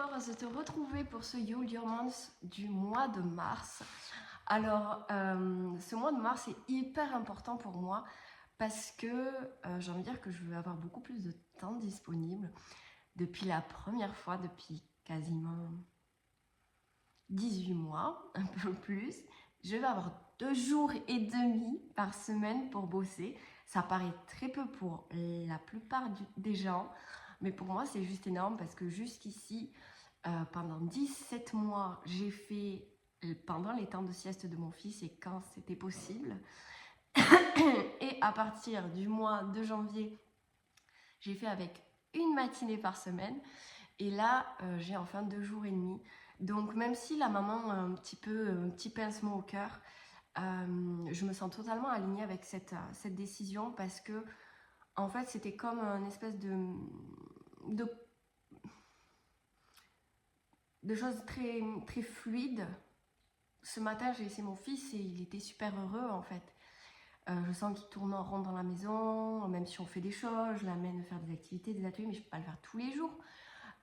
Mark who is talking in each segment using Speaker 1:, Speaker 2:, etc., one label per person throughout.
Speaker 1: heureuse de te retrouver pour ce Yule Your Month du mois de mars. Alors, ce mois de mars est hyper important pour moi parce que j'ai envie de dire que je vais avoir beaucoup plus de temps disponible depuis la première fois, depuis quasiment 18 mois, un peu plus. Je vais avoir 2 jours et demi par semaine pour bosser. Ça paraît très peu pour la plupart des gens, mais pour moi c'est juste énorme parce que jusqu'ici, pendant 17 mois, j'ai fait pendant les temps de sieste de mon fils et quand c'était possible. Et à partir du mois de janvier, j'ai fait avec une matinée par semaine. Et là, j'ai enfin 2 jours et demi. Donc même si la maman a un petit pincement au cœur, je me sens totalement alignée avec cette décision parce que en fait c'était comme une espèce de, de choses très, très fluides. Ce matin j'ai laissé mon fils et il était super heureux en fait. Je sens qu'il tourne en rond dans la maison, même si on fait des choses, je l'amène faire des activités, des ateliers, mais je ne peux pas le faire tous les jours.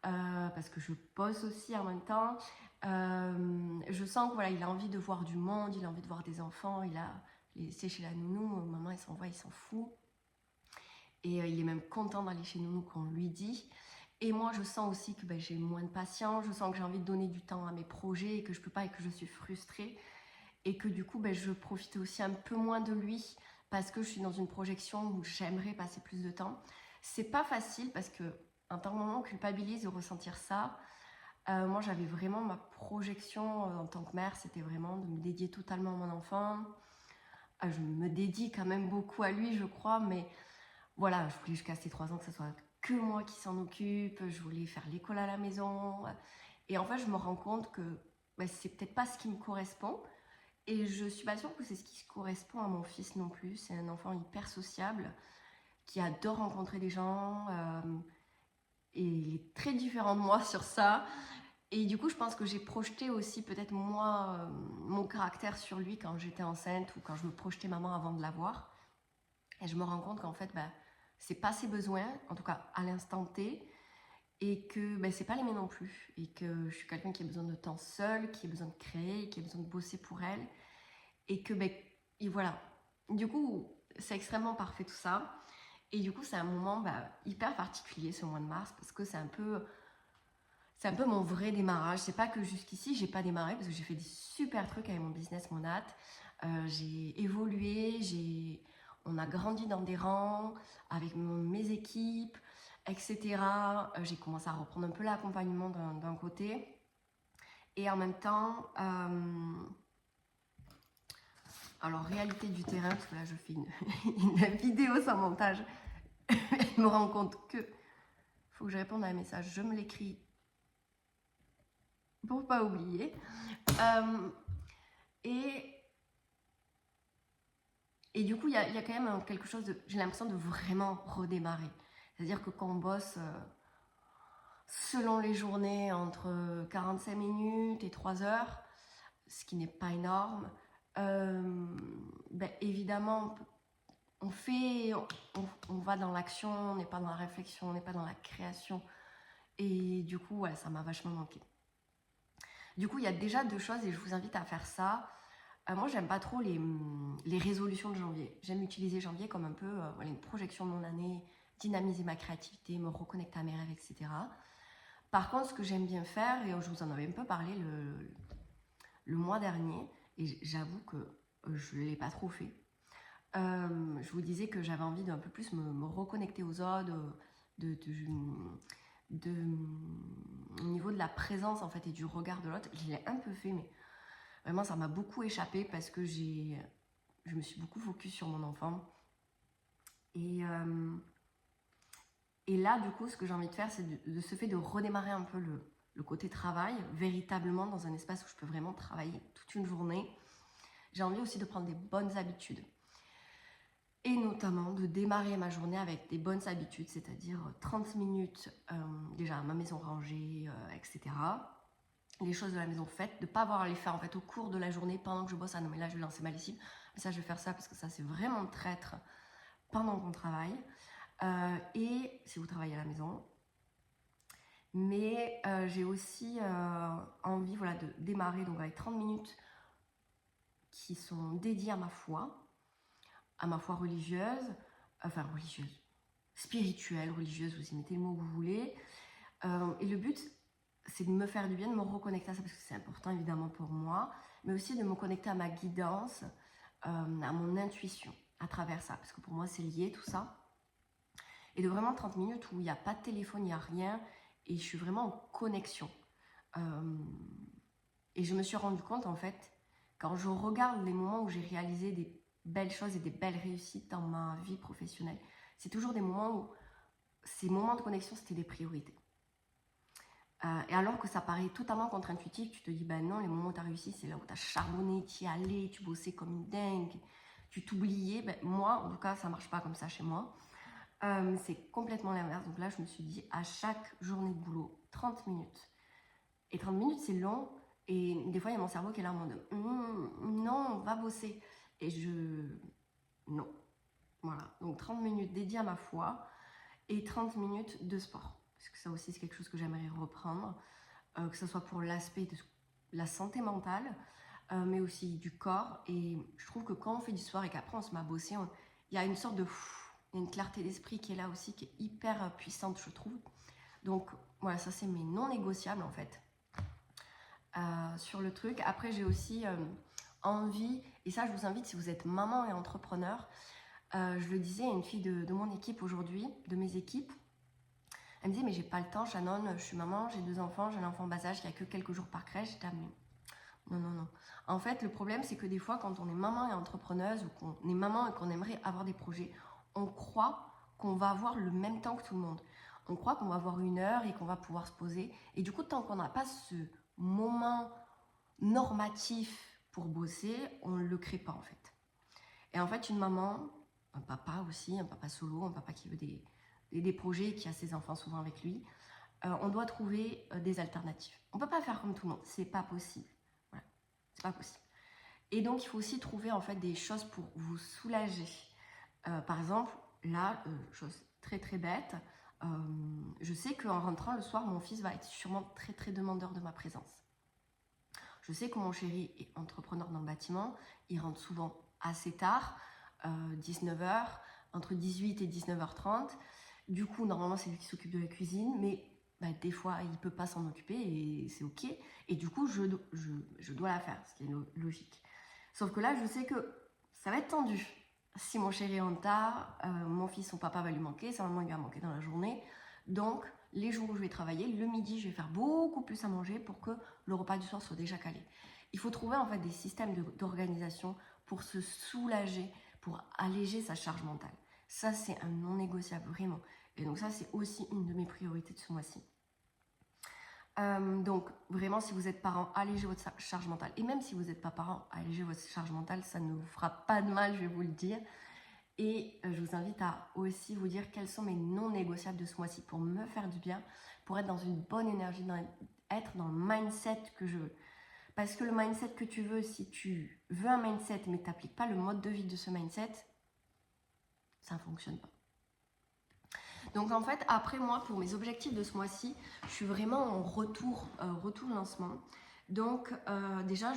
Speaker 1: Parce que je bosse aussi en même temps. Je sens que voilà, il a envie de voir du monde, il a envie de voir des enfants, c'est chez la nounou, maman il s'en va, il s'en fout. Et il est même content d'aller chez nounou quand on lui dit. Et moi je sens aussi que j'ai moins de patience, je sens que j'ai envie de donner du temps à mes projets et que je peux pas et que je suis frustrée. Et que du coup je profite aussi un peu moins de lui parce que je suis dans une projection où j'aimerais passer plus de temps. C'est pas facile parce que en tant que maman on culpabilise de ressentir ça. Moi j'avais vraiment ma projection en tant que mère, c'était vraiment de me dédier totalement à mon enfant. Je me dédie quand même beaucoup à lui je crois, mais voilà, je voulais jusqu'à ses 3 ans que ce soit que moi qui s'en occupe, je voulais faire l'école à la maison. Et en fait je me rends compte que c'est peut-être pas ce qui me correspond. Et je suis pas sûre que c'est ce qui correspond à mon fils non plus. C'est un enfant hyper sociable, qui adore rencontrer des gens. Et il est très différent de moi sur ça. Et du coup, je pense que j'ai projeté aussi peut-être moi, mon caractère sur lui quand j'étais enceinte ou quand je me projetais maman avant de l'avoir. Et je me rends compte qu'en fait, c'est pas ses besoins, en tout cas à l'instant T, et que c'est pas les miens non plus. Et que je suis quelqu'un qui a besoin de temps seul, qui a besoin de créer, qui a besoin de bosser pour elle. Et que, et voilà. Du coup, c'est extrêmement parfait tout ça. Et du coup, c'est un moment hyper particulier ce mois de mars parce que c'est un peu mon vrai démarrage. C'est pas que jusqu'ici, j'ai pas démarré parce que j'ai fait des super trucs avec mon business Monat. J'ai évolué, on a grandi dans des rangs avec mes équipes, etc. J'ai commencé à reprendre un peu l'accompagnement d'un côté. Et en même temps, alors réalité du terrain, parce que là je fais une vidéo sans montage, je me rends compte que faut que je réponde à un message, je me l'écris pour pas oublier. Et du coup, il y a quand même quelque chose de, j'ai l'impression de vraiment redémarrer. C'est-à-dire que quand on bosse selon les journées entre 45 minutes et 3 heures, ce qui n'est pas énorme, évidemment, on va dans l'action, on n'est pas dans la réflexion, on n'est pas dans la création. Et du coup, ça m'a vachement manqué. Du coup, il y a déjà 2 choses et je vous invite à faire ça. Moi, j'aime pas trop les résolutions de janvier. J'aime utiliser janvier comme un peu une projection de mon année, dynamiser ma créativité, me reconnecter à mes rêves, etc. Par contre, ce que j'aime bien faire, et je vous en avais un peu parlé le mois dernier, et j'avoue que je ne l'ai pas trop fait. Je vous disais que j'avais envie d'un peu plus me reconnecter aux autres, au niveau de la présence en fait et du regard de l'autre. Je l'ai un peu fait, mais vraiment ça m'a beaucoup échappé parce que je me suis beaucoup focus sur mon enfant. Et là du coup ce que j'ai envie de faire c'est de ce fait de redémarrer un peu le côté travail, véritablement dans un espace où je peux vraiment travailler toute une journée. J'ai envie aussi de prendre des bonnes habitudes. Et notamment de démarrer ma journée avec des bonnes habitudes, c'est-à-dire 30 minutes déjà ma maison rangée, etc. Les choses de la maison faites, de ne pas avoir à les faire en fait au cours de la journée pendant que je bosse. Ah non mais là je vais lancer ma lessive, mais ça je vais faire ça parce que ça c'est vraiment traître pendant qu'on travaille. Et si vous travaillez à la maison. Mais j'ai aussi envie voilà, de démarrer donc avec 30 minutes qui sont dédiées à ma foi religieuse, enfin religieuse, spirituelle, religieuse, vous y mettez le mot que vous voulez. Et le but, c'est de me faire du bien, de me reconnecter à ça, parce que c'est important évidemment pour moi, mais aussi de me connecter à ma guidance, à mon intuition à travers ça, parce que pour moi c'est lié tout ça. Et de vraiment 30 minutes où il n'y a pas de téléphone, il n'y a rien, et je suis vraiment en connexion. Et je me suis rendu compte en fait, quand je regarde les moments où j'ai réalisé des belles choses et des belles réussites dans ma vie professionnelle, c'est toujours des moments où ces moments de connexion, c'était des priorités. Et alors que ça paraît totalement contre-intuitif, tu te dis, ben non, les moments où tu as réussi, c'est là où tu as charbonné, tu y allais, tu bossais comme une dingue, tu t'oubliais. Ben, moi, en tout cas, ça ne marche pas comme ça chez moi. C'est complètement l'inverse. Donc là, je me suis dit, à chaque journée de boulot, 30 minutes. Et 30 minutes, c'est long. Et des fois, il y a mon cerveau qui est là en mode, non, va bosser. Et non. Voilà. Donc 30 minutes dédiées à ma foi et 30 minutes de sport. Parce que ça aussi, c'est quelque chose que j'aimerais reprendre. Que ce soit pour l'aspect de la santé mentale, mais aussi du corps. Et je trouve que quand on fait du sport et qu'après on se met à bosser, il y a une sorte de... Il y a une clarté d'esprit qui est là aussi, qui est hyper puissante, je trouve. Donc voilà, ça c'est mes non négociables en fait. Sur le truc. Après, j'ai aussi envie, et ça je vous invite si vous êtes maman et entrepreneur, je le disais à une fille de mon équipe aujourd'hui, de mes équipes, elle me disait mais j'ai pas le temps Shannon, je suis maman, j'ai 2 enfants, j'ai un enfant bas âge, il n'y a que quelques jours par crèche, j'étais non. En fait, le problème c'est que des fois quand on est maman et entrepreneuse ou qu'on est maman et qu'on aimerait avoir des projets, on croit qu'on va avoir le même temps que tout le monde. On croit qu'on va avoir 1 heure et qu'on va pouvoir se poser. Et du coup, tant qu'on n'a pas ce moment normatif pour bosser, on ne le crée pas en fait. Et en fait, une maman, un papa aussi, un papa solo, un papa qui veut des projets, qui a ses enfants souvent avec lui, on doit trouver des alternatives. On ne peut pas faire comme tout le monde, c'est pas possible. Voilà, c'est pas possible. Et donc, il faut aussi trouver en fait des choses pour vous soulager. Par exemple, là, chose très très bête, je sais qu'en rentrant le soir, mon fils va être sûrement très très demandeur de ma présence. Je sais que mon chéri est entrepreneur dans le bâtiment, il rentre souvent assez tard, 19h, entre 18 et 19h30. Du coup, normalement, c'est lui qui s'occupe de la cuisine, mais des fois, il ne peut pas s'en occuper et c'est ok. Et du coup, je dois la faire, ce qui est logique. Sauf que là, je sais que ça va être tendu. Si mon chéri rentre tard, mon fils, son papa va lui manquer, sa maman lui va manquer dans la journée. Donc, les jours où je vais travailler, le midi, je vais faire beaucoup plus à manger pour que le repas du soir soit déjà calé. Il faut trouver en fait des systèmes d'organisation pour se soulager, pour alléger sa charge mentale. Ça, c'est un non négociable, vraiment. Et donc ça, c'est aussi une de mes priorités de ce mois-ci. Donc, vraiment, si vous êtes parent, allégez votre charge mentale. Et même si vous n'êtes pas parent, allégez votre charge mentale, ça ne vous fera pas de mal, je vais vous le dire. Et je vous invite à aussi vous dire quels sont mes non négociables de ce mois-ci pour me faire du bien, pour être dans une bonne énergie, être dans le mindset que je veux. Parce que le mindset que tu veux, si tu veux un mindset mais tu n'appliques pas le mode de vie de ce mindset, ça ne fonctionne pas. Donc en fait, après moi, pour mes objectifs de ce mois-ci, je suis vraiment en retour lancement. Donc déjà,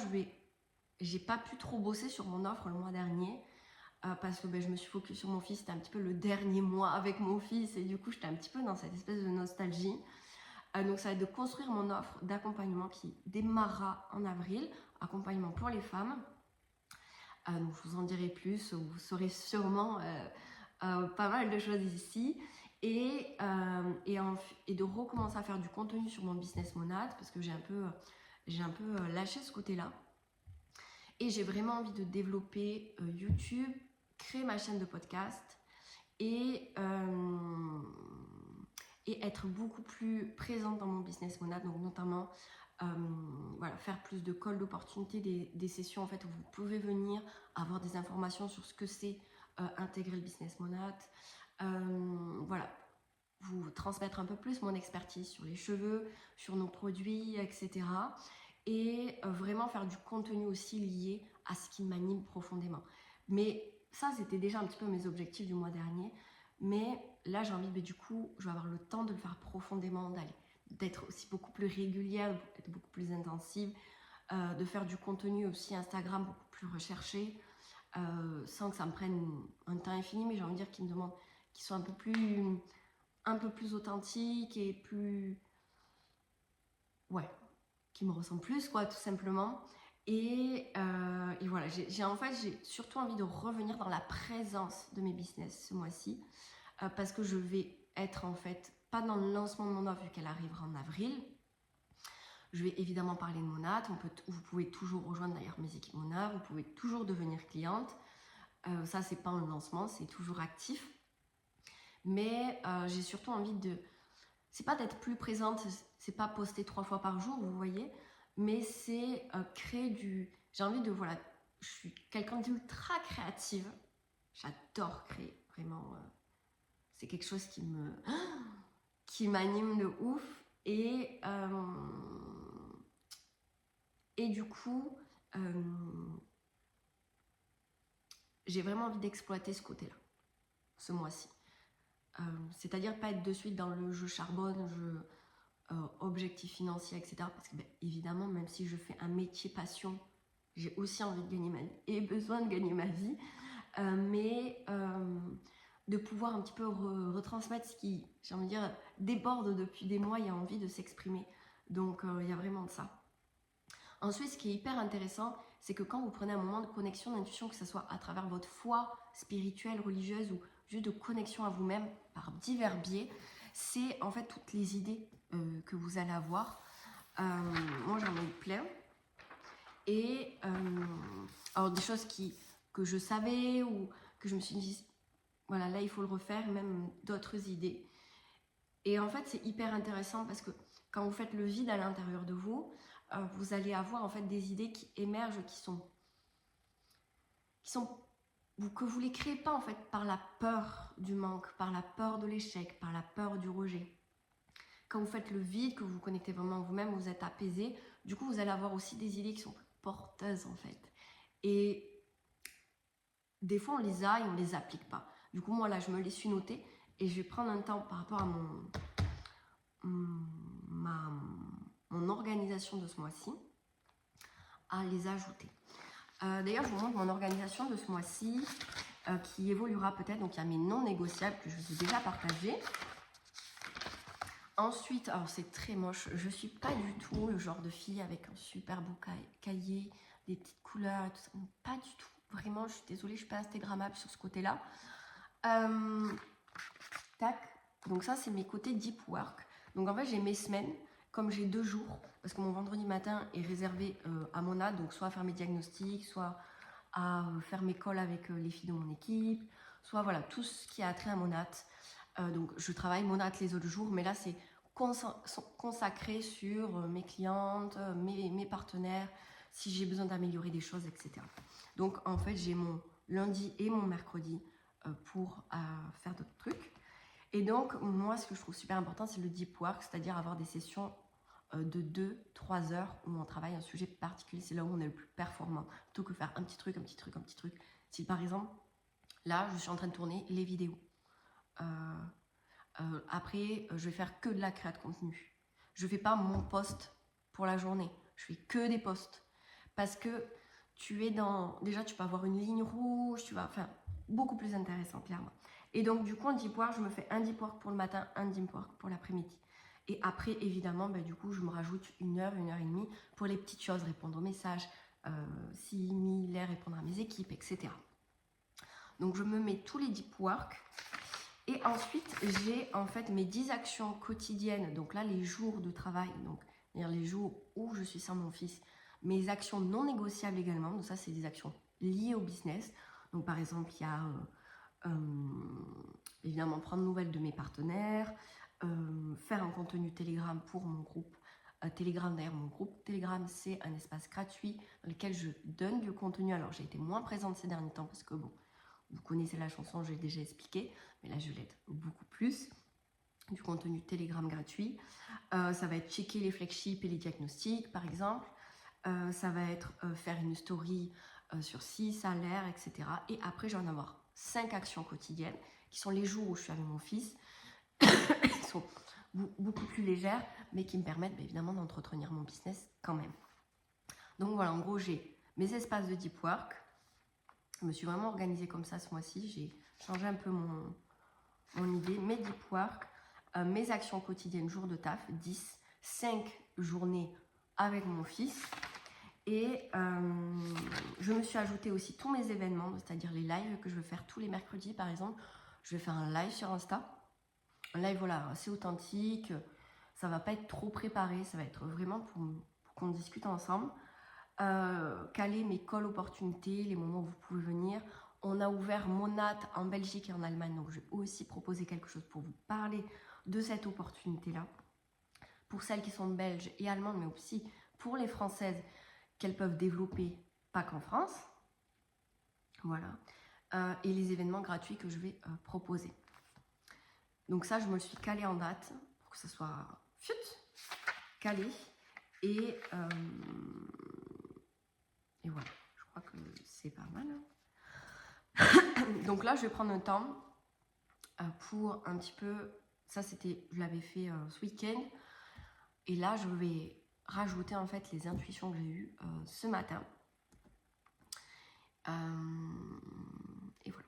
Speaker 1: j'ai pas pu trop bosser sur mon offre le mois dernier parce que je me suis focus sur mon fils. C'était un petit peu le dernier mois avec mon fils et du coup, j'étais un petit peu dans cette espèce de nostalgie. Donc ça va être de construire mon offre d'accompagnement qui démarrera en avril, accompagnement pour les femmes. Donc je vous en dirai plus, vous saurez sûrement pas mal de choses ici. Et de recommencer à faire du contenu sur mon business monade parce que j'ai un peu lâché ce côté-là. Et j'ai vraiment envie de développer YouTube, créer ma chaîne de podcast et être beaucoup plus présente dans mon business monade, donc notamment faire plus de calls d'opportunités, des sessions en fait où vous pouvez venir avoir des informations sur ce que c'est intégrer le business monade. Vous transmettre un peu plus mon expertise sur les cheveux, sur nos produits, etc. Et vraiment faire du contenu aussi lié à ce qui m'anime profondément. Mais ça, c'était déjà un petit peu mes objectifs du mois dernier. Mais là, j'ai envie, du coup, je vais avoir le temps de le faire profondément, d'être aussi beaucoup plus régulière, d'être beaucoup plus intensive, de faire du contenu aussi Instagram beaucoup plus recherché, sans que ça me prenne un temps infini, mais j'ai envie de dire qu'il me demande qu'ils soient un peu plus authentiques et plus... Ouais, qui me ressemblent plus, quoi, tout simplement. Et voilà, en fait, j'ai surtout envie de revenir dans la présence de mes business ce mois-ci, parce que je vais être en fait pas dans le lancement de mon offre vu qu'elle arrivera en avril. Je vais évidemment parler de mon offre. Vous pouvez toujours rejoindre d'ailleurs mes équipes mon offre, vous pouvez toujours devenir cliente. Ça, c'est pas un lancement, c'est toujours actif. Mais j'ai surtout envie de... C'est pas d'être plus présente, c'est pas poster 3 fois par jour, vous voyez, mais c'est créer du... J'ai envie de... Voilà, je suis quelqu'un d'ultra créative. J'adore créer, vraiment. C'est quelque chose qui m'anime de ouf. Et du coup, j'ai vraiment envie d'exploiter ce côté-là, ce mois-ci. C'est-à-dire pas être de suite dans le jeu charbonne, jeu objectif financier, etc. Parce que évidemment, même si je fais un métier passion, j'ai aussi envie de gagner ma vie et besoin de gagner ma vie. Mais de pouvoir un petit peu retransmettre ce qui, j'ai envie de dire, déborde depuis des mois et a envie de s'exprimer. Donc il y a vraiment de ça. Ensuite, ce qui est hyper intéressant, c'est que quand vous prenez un moment de connexion, d'intuition, que ce soit à travers votre foi spirituelle, religieuse ou juste de connexion à vous-même par divers biais, c'est en fait toutes les idées que vous allez avoir. Moi, j'en ai eu plein. Et alors des choses que je savais ou que je me suis dit, voilà, là, il faut le refaire, même d'autres idées. Et en fait, c'est hyper intéressant parce que quand vous faites le vide à l'intérieur de vous, vous allez avoir en fait des idées qui émergent, que vous ne les créez pas en fait par la peur du manque, par la peur de l'échec, par la peur du rejet. Quand vous faites le vide, que vous vous connectez vraiment à vous-même, vous êtes apaisé, du coup vous allez avoir aussi des idées qui sont plus porteuses en fait. Et des fois on les a et on ne les applique pas. Du coup moi là je me les suis notées et je vais prendre un temps par rapport à mon organisation de ce mois-ci à les ajouter. D'ailleurs, je vous montre mon organisation de ce mois-ci qui évoluera peut-être. Donc, il y a mes non négociables que je vous ai déjà partagés. Ensuite, alors c'est très moche. Je ne suis pas du tout le genre de fille avec un super beau cahier, des petites couleurs et tout ça. Non, pas du tout. Vraiment, je suis désolée, je ne suis pas instagrammable sur ce côté-là. Tac. Donc ça, c'est mes côtés deep work. Donc en fait, j'ai mes semaines, comme j'ai 2 jours, parce que mon vendredi matin est réservé à mon AD, donc soit à faire mes diagnostics, soit à faire mes calls avec les filles de mon équipe, soit voilà, tout ce qui a trait à mon AD. Donc je travaille mon AD les autres jours, mais là, c'est consacré sur mes clientes, mes partenaires, si j'ai besoin d'améliorer des choses, etc. Donc en fait, j'ai mon lundi et mon mercredi pour faire d'autres trucs. Et donc, moi, ce que je trouve super important, c'est le deep work, c'est-à-dire avoir des sessions de 2-3 heures où on travaille un sujet particulier. C'est là où on est le plus performant, plutôt que faire un petit truc, un petit truc, un petit truc. Si par exemple, là, je suis en train de tourner les vidéos. Après, je vais faire que de la création de contenu. Je ne fais pas mon post pour la journée. Je fais que des posts. Parce que tu es dans... Déjà, tu peux avoir une ligne rouge, tu vas... Enfin, beaucoup plus intéressant, clairement. Et donc, du coup, en deep work, je me fais un deep work pour le matin, un deep work pour l'après-midi. Et après, évidemment, du coup, je me rajoute 1 heure, 1 heure et demie pour les petites choses, répondre aux messages, si les répondre à mes équipes, etc. Donc, je me mets tous les deep work. Et ensuite, j'ai en fait mes 10 actions quotidiennes. Donc là, les jours de travail, donc les jours où je suis sans mon fils. Mes actions non négociables également. Donc ça, c'est des actions liées au business. Donc par exemple, il y a... évidemment prendre nouvelles de mes partenaires, faire un contenu Telegram pour mon groupe Telegram. D'ailleurs, mon groupe Telegram, c'est un espace gratuit dans lequel je donne du contenu. Alors, j'ai été moins présente ces derniers temps parce que, bon, vous connaissez la chanson, j'ai déjà expliqué, mais là, je l'aide beaucoup plus. Du contenu Telegram gratuit. Ça va être checker les flagships et les diagnostics, par exemple. Ça va être faire une story sur 6 salaires, etc. Et après, je vais en avoir 5 actions quotidiennes qui sont les jours où je suis avec mon fils. Ils sont beaucoup plus légères, mais qui me permettent évidemment d'entretenir mon business quand même. Donc voilà, en gros, j'ai mes espaces de deep work. Je me suis vraiment organisée comme ça ce mois-ci. J'ai changé un peu mon idée. Mes deep work, mes actions quotidiennes, jour de taf, 10, 5 journées avec mon fils. Et je me suis ajouté aussi tous mes événements, c'est-à-dire les lives que je veux faire tous les mercredis par exemple. Je vais faire un live sur Insta. Un live voilà, assez authentique. Ça va pas être trop préparé, ça va être vraiment pour qu'on discute ensemble. Caler mes calls opportunités, les moments où vous pouvez venir. On a ouvert Monat en Belgique et en Allemagne, donc je vais aussi proposer quelque chose pour vous parler de cette opportunité-là. Pour celles qui sont belges et allemandes, mais aussi pour les françaises, qu'elles peuvent développer, pas qu'en France. Voilà. Et les événements gratuits que je vais proposer. Donc ça, je me le suis calé en date pour que ce soit calé. Et voilà, je crois que c'est pas mal. Donc là, je vais prendre un temps pour un petit peu... Ça, c'était, je l'avais fait ce week-end. Et là, je vais rajouter en fait les intuitions que j'ai eues ce matin. Et voilà.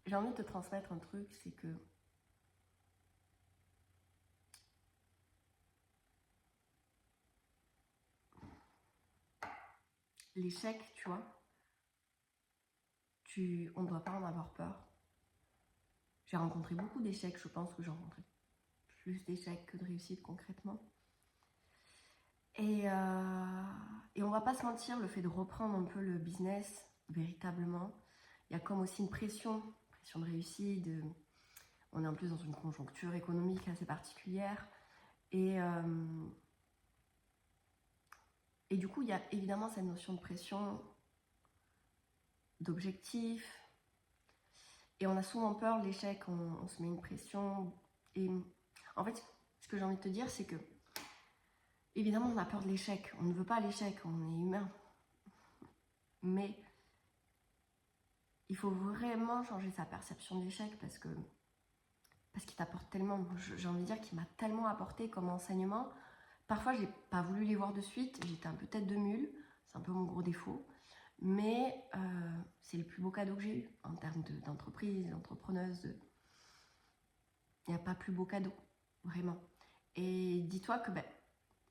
Speaker 1: J'ai envie de te transmettre un truc, c'est que l'échec, tu vois, on ne doit pas en avoir peur. J'ai rencontré beaucoup d'échecs, je pense que j'ai rencontré plus d'échecs que de réussites concrètement. Et on va pas se mentir, le fait de reprendre un peu le business véritablement, il y a comme aussi une pression de réussite. On est en plus dans une conjoncture économique assez particulière. Et du coup, il y a évidemment cette notion de pression, d'objectif. Et on a souvent peur de l'échec, on se met une pression. Et en fait, ce que j'ai envie de te dire, c'est que évidemment, on a peur de l'échec. On ne veut pas l'échec, on est humain. Mais il faut vraiment changer sa perception de l'échec parce qu'il t'apporte tellement. J'ai envie de dire qu'il m'a tellement apporté comme enseignement. Parfois, j'ai pas voulu les voir de suite. J'étais un peu tête de mule. C'est un peu mon gros défaut. Mais c'est le plus beau cadeau que j'ai eu en termes d'entreprise, d'entrepreneuse. Il n'y a pas plus beau cadeau, vraiment. Et dis-toi que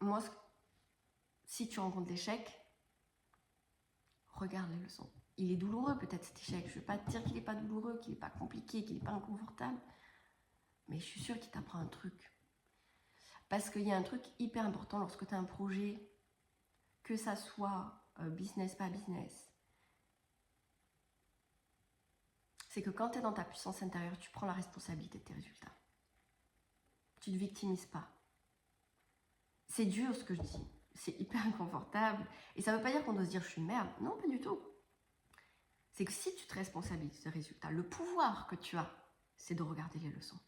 Speaker 1: moi, si tu rencontres l'échec, regarde les leçons. Il est douloureux peut-être cet échec. Je ne vais pas te dire qu'il n'est pas douloureux, qu'il n'est pas compliqué, qu'il n'est pas inconfortable. Mais je suis sûre qu'il t'apprend un truc. Parce qu'il y a un truc hyper important lorsque tu as un projet, que ça soit business, pas business. C'est que quand tu es dans ta puissance intérieure, tu prends la responsabilité de tes résultats. Tu ne te victimises pas. C'est dur ce que je dis. C'est hyper inconfortable. Et ça ne veut pas dire qu'on doit se dire je suis une merde. Non, pas du tout. C'est que si tu te responsabilises des résultats, le pouvoir que tu as, c'est de regarder les leçons.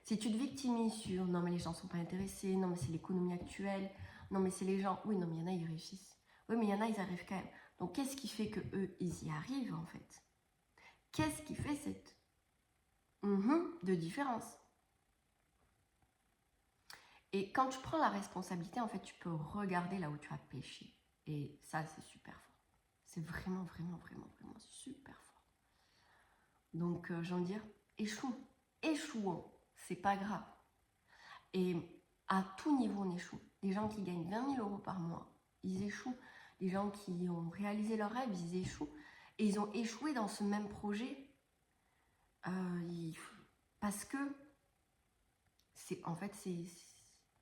Speaker 1: Si tu te victimises sur non mais les gens ne sont pas intéressés, non mais c'est l'économie actuelle, non mais c'est les gens, oui non mais il y en a ils réussissent, oui mais il y en a ils arrivent quand même. Donc qu'est-ce qui fait que eux ils y arrivent en fait? Qu'est-ce qui fait cette de différence? Et quand tu prends la responsabilité, en fait, tu peux regarder là où tu as péché. Et ça, c'est super fort. C'est vraiment, vraiment, vraiment, vraiment super fort. Donc, j'ai envie de dire, échouons, c'est pas grave. Et à tout niveau, on échoue. Les gens qui gagnent 20 000 € par mois, ils échouent. Les gens qui ont réalisé leurs rêves, ils échouent. Et ils ont échoué dans ce même projet parce que, en fait,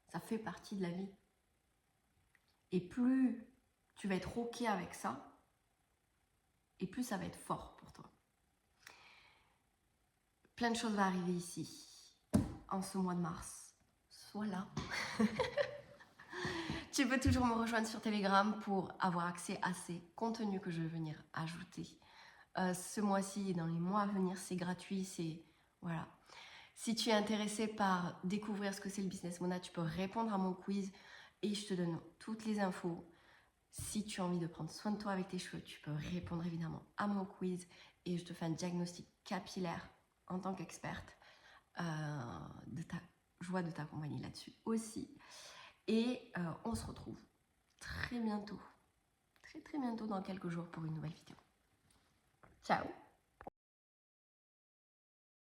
Speaker 1: ça fait partie de la vie. Et plus tu vas être OK avec ça, et plus ça va être fort pour toi. Plein de choses vont arriver ici, en ce mois de mars. Sois là. Tu peux toujours me rejoindre sur Telegram pour avoir accès à ces contenus que je vais venir ajouter. Ce mois-ci et dans les mois à venir, c'est gratuit, Voilà. Si tu es intéressé par découvrir ce que c'est le business Mona, tu peux répondre à mon quiz et je te donne toutes les infos. Si tu as envie de prendre soin de toi avec tes cheveux, tu peux répondre évidemment à mon quiz et je te fais un diagnostic capillaire en tant qu'experte. Joie de t'accompagner là-dessus aussi. Et on se retrouve très bientôt, très bientôt dans quelques jours pour une nouvelle vidéo. Ciao!